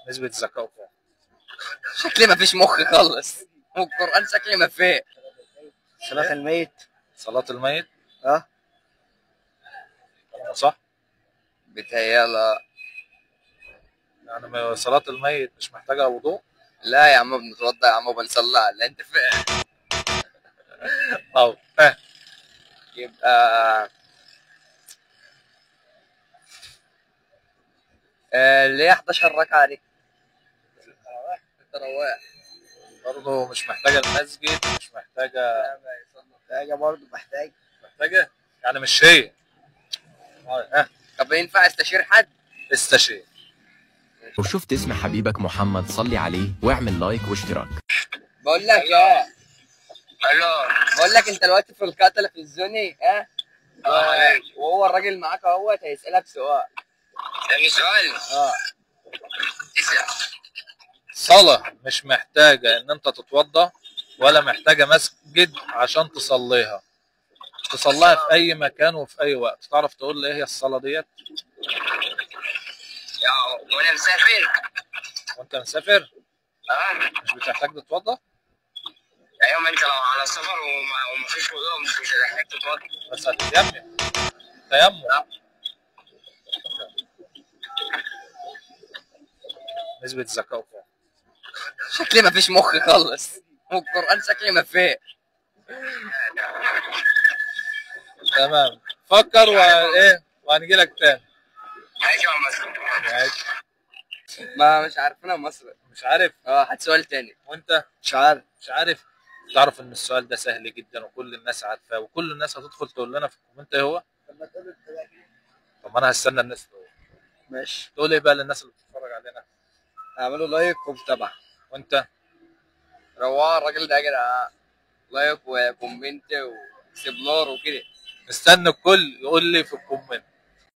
نسبة ذكائه كام؟ شكلي ما فيش مخ خالص، والقرآن شكلي ما فيه. صلاة الميت. صلاة الميت؟ اه كلامه صح؟ بتهيألي. يعني صلاة الميت مش محتاجة وضوء؟ لا يا عم، بنتوضى يا عم وبنصلي على انت فاهم. أو فاهم. يبقى اللي هي 11 ركعة دي التراويح. برضه مش محتاجة المسجد، مش محتاجة. محتاجة برضه محتاج. محتاجة؟ يعني مش هي. طب ينفع استشير حد؟ استشير. وشفت اسم حبيبك محمد صلي عليه واعمل لايك واشتراك. بقول لك ايه. الو. بقول لك انت دلوقتي في القاء تلفزيوني وهو الراجل معاك اهوت هيسألك سؤال. سؤال؟ اسأل. صلاة مش محتاجة إن أنت تتوضأ ولا محتاجة مسجد عشان تصليها. تصليها في أي مكان وفي أي وقت. تعرف تقول لي إيه هي الصلاة ديت؟ وانا مسافر. وأنت مسافر؟ مش بتحتاج تتوضأ؟ ايوه، ما انت لو على سفر ومفيش وضوء مش هتحتاج تتوضا. بس هتتيمم. تيمم. نسبة ذكائه كام؟ شكلي ما فيش مخ خالص، والقرآن شكلي ما فيه. تمام. فكر وإيه وهنجي لك تاني. ماشي يا مصر. ماشي. ما مش عارفينها مصر. مش عارف؟ هات سؤال تاني. وأنت؟ مش عارف. مش عارف؟ تعرف إن السؤال ده سهل جدا وكل الناس عارفاه وكل الناس هتدخل تقول لنا في الكومنت إيه هو؟ طب أنا هستنى الناس تقول. ماشي. تقول إيه بقى للناس اللي بتتفرج علينا؟ اعملوا لايك ومتابعة. وأنت؟ رواه الراجل ده كده لايك وكومنت وسبلار وكده. مستني الكل يقول لي في الكومنت.